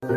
Assalamualaikum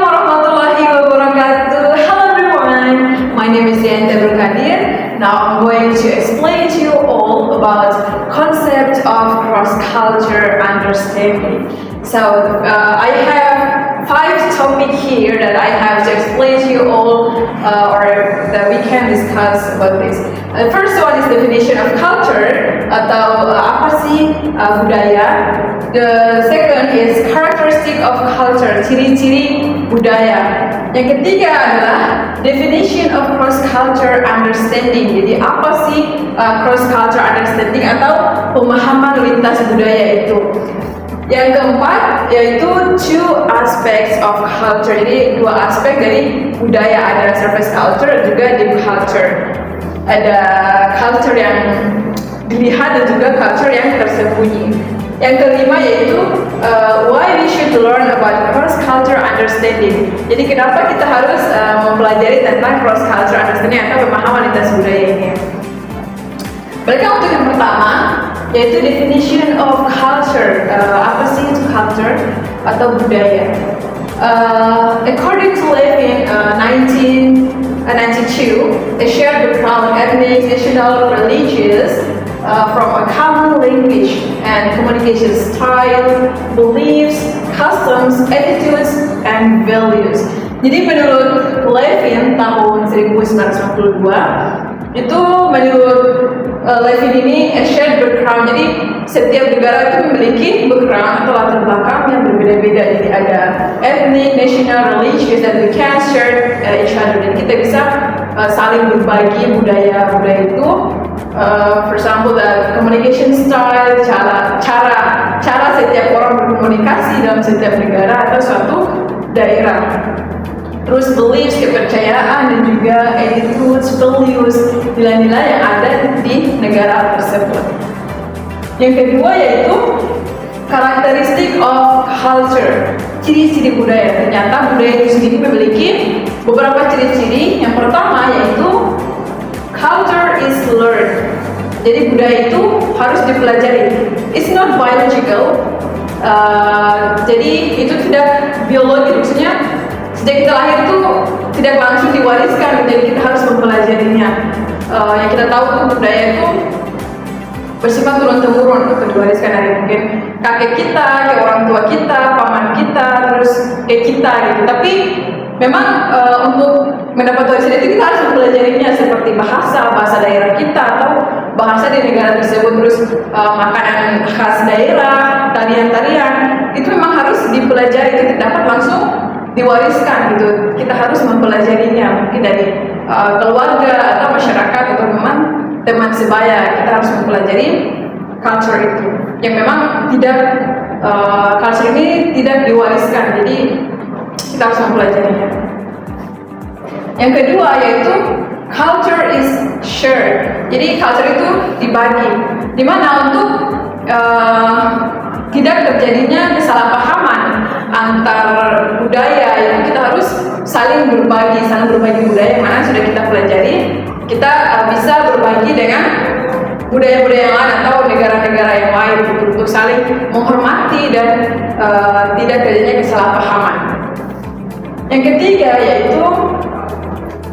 warahmatullahi wabarakatuh. Hello everyone, my name is Dianta Brukadir. Now I'm going to explain to you all about concept of cross-culture understanding. So I have 5 topics here that I have to explain to you all, or that we can discuss about this. The first one is definition of culture atau apa sih budaya. The second is characteristic of culture, ciri-ciri budaya. Yang ketiga adalah definition of cross-culture understanding. Jadi apa sih cross-culture understanding atau pemahaman lintas budaya itu? Yang keempat yaitu 2 aspects of culture. Jadi 2 aspek dari budaya, ada surface culture dan juga deep culture. Ada culture yang dilihat dan juga culture yang tersembunyi. Yang kelima yaitu why we should learn about cross culture understanding. Jadi kenapa kita harus mempelajari tentang cross culture understanding atau pemahaman lintas budaya ini. Baiklah, untuk yang pertama yaitu definition of culture. Apa sih itu culture atau budaya? According to Levin, 1992, a shared background, ethnic, national, religious, from a common language and communication style, beliefs, customs, attitudes, and values. Jadi menurut Levin tahun 1992, itu menurut Levin ini a shared background. Jadi setiap negara itu memiliki background atau latar belakang yang berbeda-beda. Jadi ada ethnic, national, religious, dan we can share each other. Jadi kita bisa saling berbagi budaya-budaya itu. For example, the communication style, cara setiap orang berkomunikasi dalam setiap negara atau suatu daerah. Terus beliefs, kepercayaan, dan juga attitudes, values, nilai-nilai yang ada di negara tersebut. Yang kedua yaitu characteristic of culture, ciri-ciri budaya. Ternyata budaya itu sendiri memiliki beberapa ciri-ciri. Yang pertama yaitu culture is learned. Jadi budaya itu harus dipelajari. It's not biological. Jadi itu tidak biologi, maksudnya sejak kita lahir itu tidak langsung diwariskan. Jadi kita harus mempelajarinya. Yang kita tahu tuh budaya itu bersifat turun-temurun atau diwariskan dari mungkin kakek kita, ke orang tua kita, paman kita, terus ke kita gitu. Tapi memang untuk mendapat warisan itu kita harus mempelajarinya, seperti bahasa daerah kita atau bahasa di negara tersebut, terus makanan khas daerah, tarian-tarian, itu memang harus dipelajari, itu tidak dapat langsung diwariskan gitu. Kita harus mempelajarinya mungkin dari keluarga atau masyarakat atau teman sebaya. Kita harus mempelajari culture itu yang memang tidak culture ini tidak diwariskan. Jadi kita harus mempelajarinya. Yang kedua yaitu culture is shared. Jadi culture itu dibagi, dimana untuk tidak terjadinya kesalahpahaman antar budaya, itu kita harus saling berbagi budaya yang mana sudah kita pelajari. Kita bisa berbagi dengan budaya-budaya yang lain atau negara-negara yang lain untuk saling menghormati dan tidak terjadinya kesalahpahaman. Yang ketiga yaitu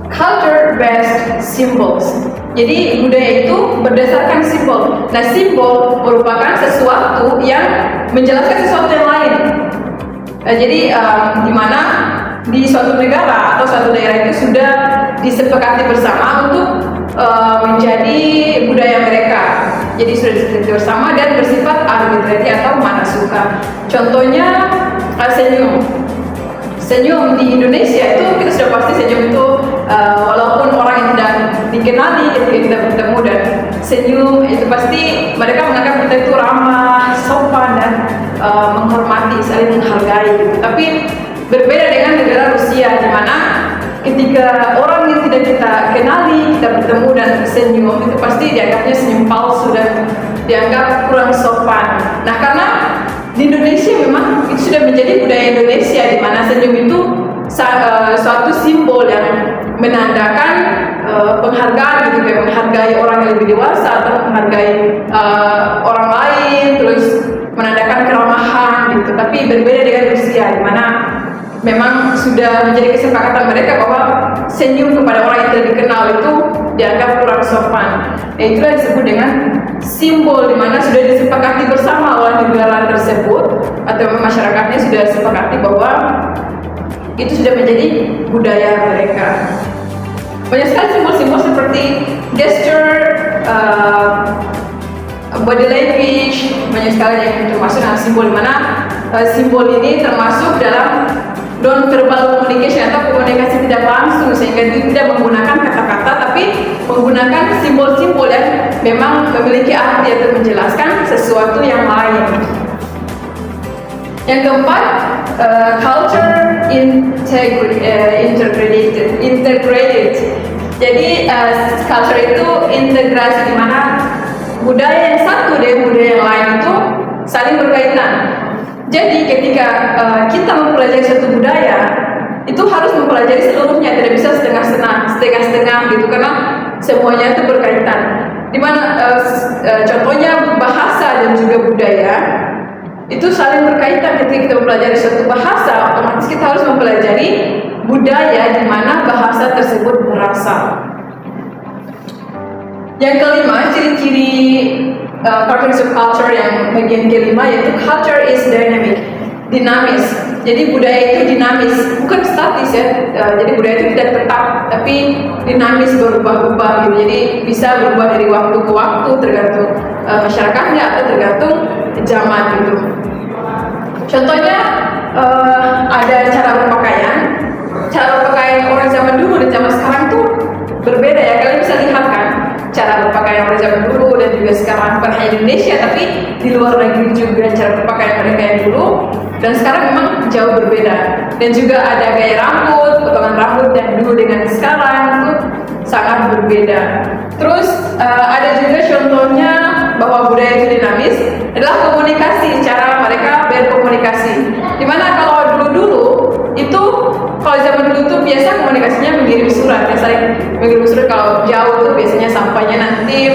culture based symbols. Jadi budaya itu berdasarkan simbol. Nah, simbol merupakan sesuatu yang menjelaskan sesuatu yang lain. Jadi di mana di suatu negara atau suatu daerah itu sudah disepakati bersama untuk menjadi budaya mereka. Jadi sudah disepakati bersama dan bersifat arbitrary atau mana suka. Contohnya senyum di Indonesia itu kita sudah pasti senyum itu walaupun orang yang tidak dikenali ketika kita bertemu dan senyum itu pasti mereka menganggap kita itu ramah, sopan dan menghormati, saling menghargai gitu. Tapi berbeda dengan negara Rusia di mana ketika orang yang tidak kita kenali, kita bertemu dan senyum, itu pasti dianggapnya senyum palsu dan dianggap kurang sopan. Nah, karena di Indonesia memang itu sudah menjadi budaya Indonesia, di mana senyum itu suatu simbol yang menandakan penghargaan gitu, kayak menghargai orang yang lebih dewasa atau menghargai orang lain, terus menandakan keramahan gitu. Tapi berbeda dengan Rusia, di mana memang sudah menjadi kesepakatan mereka bahwa senyum kepada orang yang tidak dikenal itu dianggap kurang sopan. Nah, itulah disebut dengan simbol, di mana sudah disepakati bersama oleh negara tersebut atau masyarakatnya sudah disepakati bahwa itu sudah menjadi budaya mereka. Banyak sekali simbol-simbol seperti gesture, body language, banyak sekali yang termasuk dalam simbol, di mana simbol ini termasuk dalam non-verbal communication atau komunikasi tidak langsung, sehingga tidak menggunakan kata-kata tapi menggunakan simbol-simbol yang memang memiliki arti atau menjelaskan sesuatu yang lain. Yang keempat, culture integrated. Jadi culture itu integrasi, di mana budaya yang satu dengan budaya yang lain itu saling berkaitan. Jadi ketika kita mempelajari suatu budaya, itu harus mempelajari seluruhnya, tidak bisa setengah-setengah gitu, karena semuanya itu berkaitan. Dimana contohnya bahasa dan juga budaya itu saling berkaitan. Ketika kita mempelajari suatu bahasa, otomatis kita harus mempelajari budaya di mana bahasa tersebut berasal. Yang kelima, ciri-ciri characteristics of culture yang bagian kelima, yaitu culture is dynamic, dinamis. Jadi budaya itu dinamis, bukan statis ya. Jadi budaya itu tidak tetap, tapi dinamis, berubah-ubah gitu. Jadi bisa berubah dari waktu ke waktu tergantung masyarakatnya atau tergantung zaman gitu. Contohnya ada cara berpakaian. Cara berpakaian orang zaman dulu dan zaman sekarang tuh berbeda ya. Kalian bisa lihat kan cara berpakaian orang zaman dulu dan juga sekarang, bukan hanya di Indonesia tapi di luar negeri juga cara berpakaian mereka yang dulu dan sekarang memang jauh berbeda. Dan juga ada gaya rambut, potongan rambut yang dulu dengan sekarang itu sangat berbeda. Terus ada juga contohnya bahwa budaya itu dinamis adalah komunikasi, cara mereka berkomunikasi. Dimana kalau dulu itu, kalau zaman dulu tuh biasa komunikasinya mengirim surat, ya saling mengirim surat. Kalau jauh tuh biasanya sampainya nanti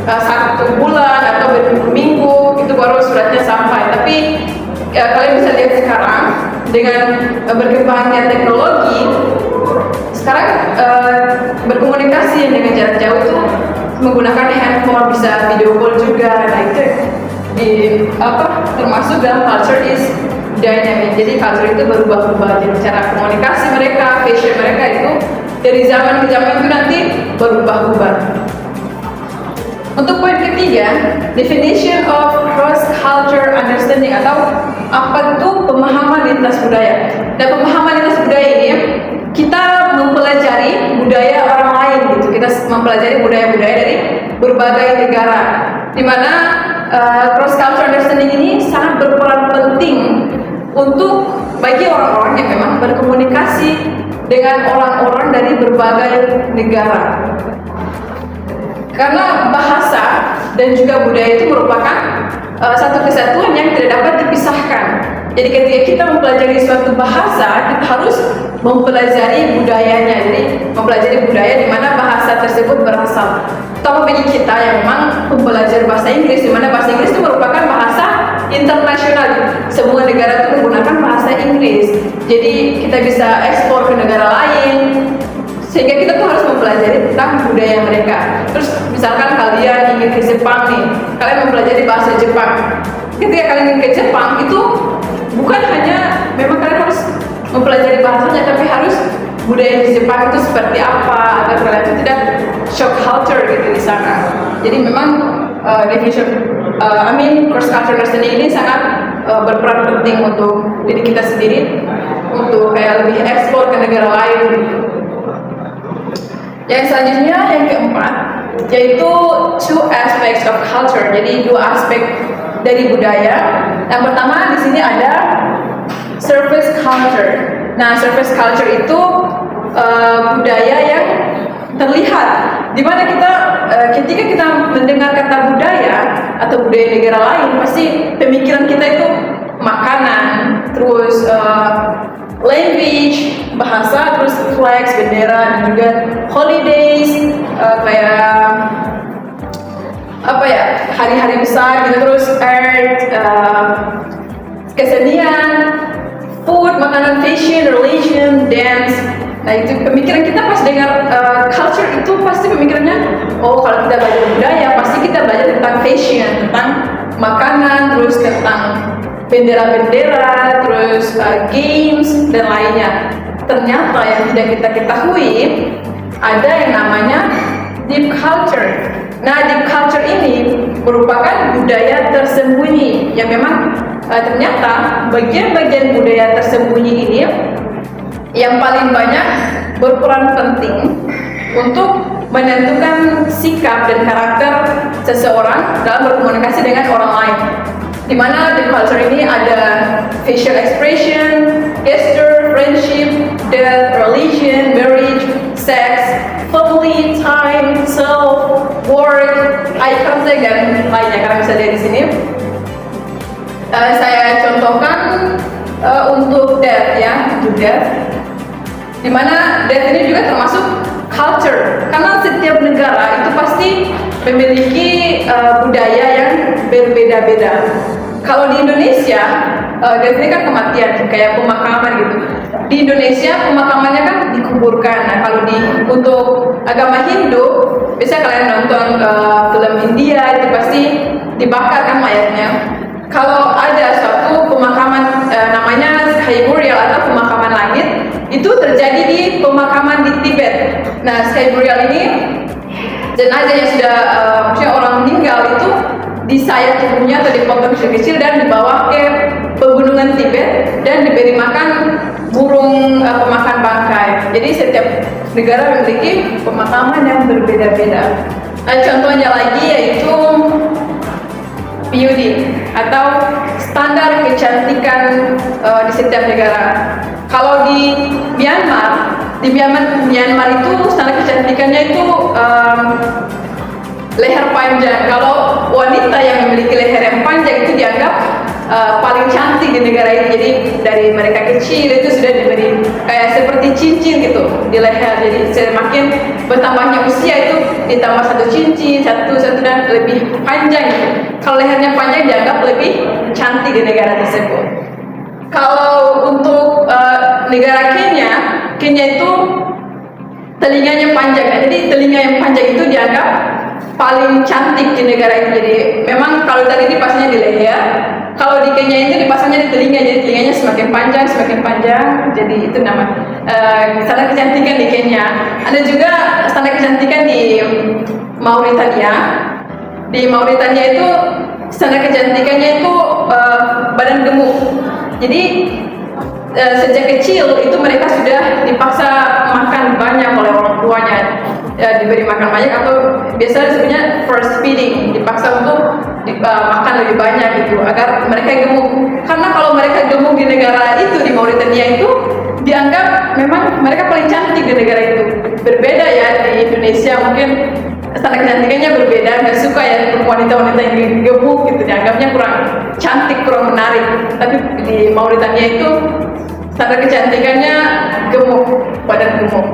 1 bulan atau berminggu itu baru suratnya sampai. Tapi kalian bisa lihat sekarang dengan berkembangnya teknologi, sekarang berkomunikasi dengan jarak jauh tuh menggunakan handphone, bisa video call juga. Nah itu termasuk dalam culture is dynamic. Jadi culture itu berubah-ubah. Jadi cara komunikasi mereka, fashion mereka itu dari zaman ke zaman itu nanti berubah-ubah. Untuk poin ketiga, definition of cross-culture understanding, atau apa itu pemahaman lintas budaya. Dan pemahaman lintas budaya ini kita mempelajari budaya orang lain gitu. Kita mempelajari budaya-budaya dari berbagai negara, di mana cross-culture understanding ini sangat berperan penting untuk bagi orang-orang yang memang berkomunikasi dengan orang-orang dari berbagai negara. Karena bahasa dan juga budaya itu merupakan satu kesatuan yang tidak dapat dipisahkan. Jadi ketika kita mempelajari suatu bahasa, kita harus mempelajari budayanya. Jadi mempelajari budaya di mana bahasa tersebut berasal. Terutama bagi kita yang memang mempelajari bahasa Inggris, di mana bahasa Inggris itu merupakan bahasa internasional. Semua negara itu menggunakan bahasa Inggris. Jadi kita bisa ekspor ke negara lain. Sehingga kita tuh harus mempelajari tentang budaya mereka. Terus misalkan kalian ingin ke Jepang nih, kalian mempelajari bahasa Jepang. Ketika kalian ingin ke Jepang, itu bukan hanya memang kalian harus mempelajari bahasanya, tapi harus budaya di Jepang itu seperti apa, agar kalian itu tidak shock culture gitu di sana. Jadi memang definition cross culture understanding ini sangat berperan penting untuk diri kita sendiri, untuk kayak lebih ekspor ke negara lain. Yang selanjutnya, yang keempat, yaitu two aspects of culture. Jadi 2 aspek dari budaya. Yang pertama di sini ada surface culture. Nah, surface culture itu budaya yang terlihat, di mana kita ketika kita mendengar kata budaya atau budaya negara lain, pasti pemikiran kita itu makanan, terus language, bahasa, terus flags, bendera, dan juga holidays, kayak apa ya, hari-hari besar gitu, terus art, kesenian, food, makanan, fashion, religion, dance. Nah itu pemikiran kita pas dengar culture itu pasti pemikirannya, oh kalau kita belajar budaya pasti kita belajar tentang fashion, tentang makanan, terus tentang bendera-bendera, terus games dan lainnya. Ternyata yang tidak kita ketahui ada yang namanya deep culture. Nah deep culture ini merupakan budaya tersembunyi yang memang ternyata bagian-bagian budaya tersembunyi ini yang paling banyak berperan penting untuk menentukan sikap dan karakter seseorang dalam berkomunikasi dengan orang lain. Di mana di culture ini ada facial expression, gesture, friendship, death, religion, marriage, sex, family, time, self, work, eye contact, dan lainnya. Karena bisa lihat di sini. Saya contohkan untuk death ya, untuk death. Dimana death ini juga termasuk culture, karena setiap negara itu pasti memiliki budaya yang berbeda-beda. Kalau di Indonesia, death ini kan kematian, kayak pemakaman gitu. Di Indonesia pemakamannya kan dikuburkan. Nah kalau untuk agama Hindu, biasanya kalian nonton film India itu pasti dibakar kan mayatnya. Kalau ada suatu pemakaman namanya Sky Burial atau pemakaman langit, itu terjadi di pemakaman di Tibet. Nah, Sky Burial ini jenazah yang sudah maksudnya orang meninggal itu disayat tubuhnya atau dipotong kecil-kecil dan dibawa ke pegunungan Tibet dan diberi makan burung pemakan bangkai. Jadi setiap negara memiliki pemakaman yang berbeda-beda. Nah, contohnya lagi yaitu beauty atau standar kecantikan di setiap negara. Kalau di Myanmar itu standar kecantikannya itu leher panjang. Kalau wanita yang memiliki leher yang panjang itu dianggap paling cantik di negara ini. Jadi dari mereka kecil itu sudah diberi kayak seperti cincin gitu di leher. Jadi semakin bertambahnya usia itu ditambah satu cincin, satu dan lebih panjang gitu. Kalau lehernya panjang dianggap lebih cantik di negara tersebut. Kalau untuk negara Kenya itu telinganya panjang. Jadi telinga yang panjang itu dianggap paling cantik di negara itu. Jadi memang kalau tadi dipasangnya di leher, kalau di Kenya itu dipasangnya di telinga. Jadi telinganya semakin panjang. Jadi itu nama standar kecantikan di Kenya. Ada juga standar kecantikan di Mauritania. Di Mauritania itu standar kecantikannya itu badan gemuk. Jadi sejak kecil itu mereka sudah dipaksa makan banyak oleh orang tuanya, diberi makan banyak atau biasanya sebenarnya first feeding, dipaksa untuk makan lebih banyak gitu agar mereka gemuk. Karena kalau mereka gemuk di negara itu, di Mauritania itu dianggap memang mereka paling cantik di negara itu. Berbeda ya di Indonesia, mungkin standar kecantikannya berbeda, nggak suka ya wanita-wanita yang gemuk gitu, dianggapnya kurang cantik, kurang menarik. Tapi di Mauritania itu standar kecantikannya gemuk, badan gemuk.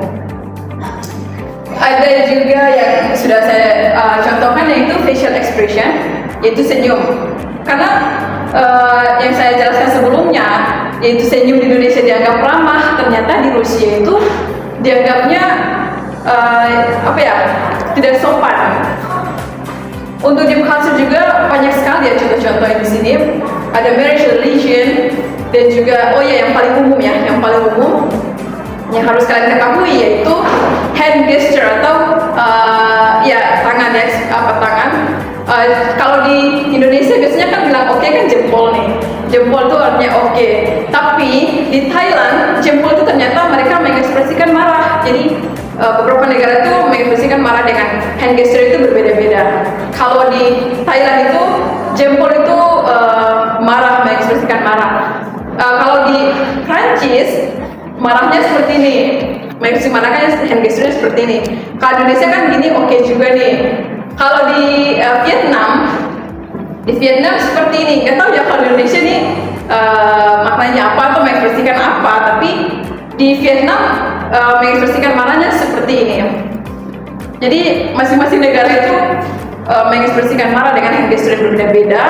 Ada juga yang sudah saya contohkan yaitu facial expression, yaitu senyum. Karena yang saya jelaskan sebelumnya, yaitu senyum di Indonesia dianggap ramah, ternyata di Rusia itu dianggapnya tidak sopan. Untuk deep culture juga banyak sekali ya contoh-contoh di sini. Ada marriage, religion, dan juga yang paling umum yang harus kalian ketahui yaitu hand gesture atau tangan ya, tangan. Kalau di Indonesia biasanya kan bilang oke kan jempol nih. Jempol itu artinya oke. Tapi di Thailand jempol itu ternyata mereka mengekspresikan marah. Jadi beberapa negara itu mengekspresikan marah dengan hand gesture itu berbeda-beda. Kalau di Thailand itu jempol itu marah, mengekspresikan marah. Kalau di Prancis marahnya seperti ini. mengekspresi maknanya hand gesture seperti ini. Kalau Indonesia kan gini oke juga nih. Kalau di Vietnam seperti ini. Nggak tahu ya kalau di Indonesia nih maknanya apa atau mengekspresikan apa, tapi di Vietnam mengekspresikan maknanya seperti ini. Jadi masing-masing negara itu mengekspresikan marah dengan hand gesture yang berbeda-beda.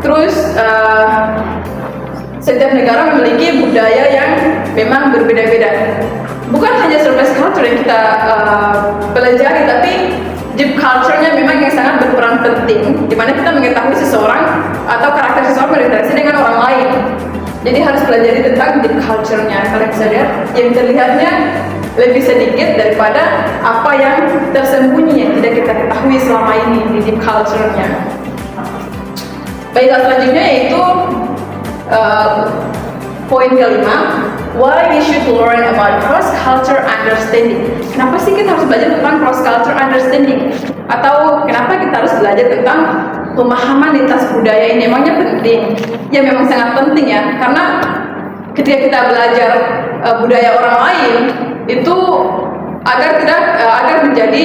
Terus setiap negara memiliki budaya yang memang berbeda-beda. Bukan hanya surface culture yang kita pelajari, tapi deep culture-nya memang yang sangat berperan penting, di mana kita mengetahui seseorang atau karakter seseorang berinteraksi dengan orang lain. Jadi harus pelajari tentang deep culture-nya. Kalian bisa lihat yang terlihatnya lebih sedikit daripada apa yang tersembunyi yang tidak kita ketahui selama ini di deep culture-nya. Baiklah, selanjutnya yaitu poin kelima, why we should learn about cross-culture understanding. Kenapa sih kita harus belajar tentang cross-culture understanding? Atau kenapa kita harus belajar tentang pemahaman lintas budaya ini? Emangnya penting? Ya memang sangat penting ya, karena ketika kita belajar budaya orang lain, itu agar menjadi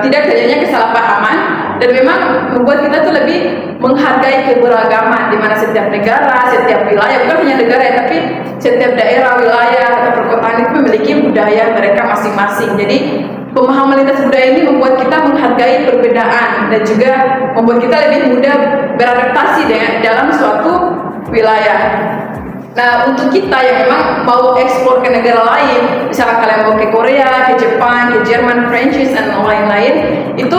tidak terjadinya kesalahpahaman, dan memang membuat kita tuh lebih menghargai keberagaman di mana setiap negara, setiap wilayah, bukan hanya negara ya, tapi setiap daerah, wilayah atau perkotaan itu memiliki budaya mereka masing-masing. Jadi pemahaman lintas budaya ini membuat kita menghargai perbedaan dan juga membuat kita lebih mudah beradaptasi dalam suatu wilayah. Nah, untuk kita yang memang mau eksplor ke negara lain, misalnya kalian mau ke Korea, ke Jepang, ke Jerman, Prancis, dan lain-lain, itu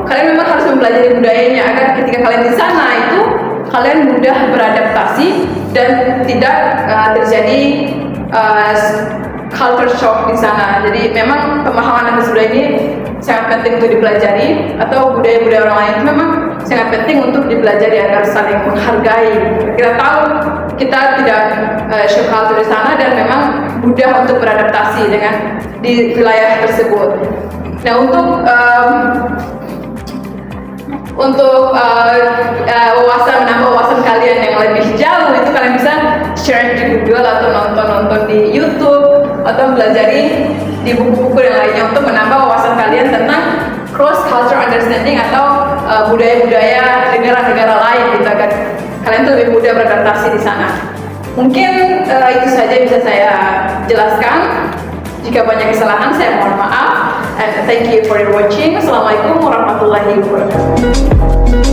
kalian memang harus mempelajari budayanya agar ketika kalian di sana itu kalian mudah beradaptasi dan tidak terjadi culture shock di sana. Jadi memang pemahaman atas budaya ini sangat penting untuk dipelajari, atau budaya-budaya orang lain itu memang sangat penting untuk dipelajari agar saling menghargai. Kita tahu kita tidak shock culture di sana dan memang mudah untuk beradaptasi dengan di wilayah tersebut. Nah, untuk menambah wawasan kalian yang lebih jauh, itu kalian bisa share di Google atau nonton di YouTube atau belajari di buku-buku yang lainnya untuk menambah wawasan kalian tentang cross culture understanding atau budaya-budaya negara-negara lain gitu, agar kalian tuh lebih mudah beradaptasi di sana. Mungkin itu saja yang bisa saya jelaskan. Jika banyak kesalahan, saya mohon maaf. And thank you for your watching. Assalamualaikum warahmatullahi wabarakatuh.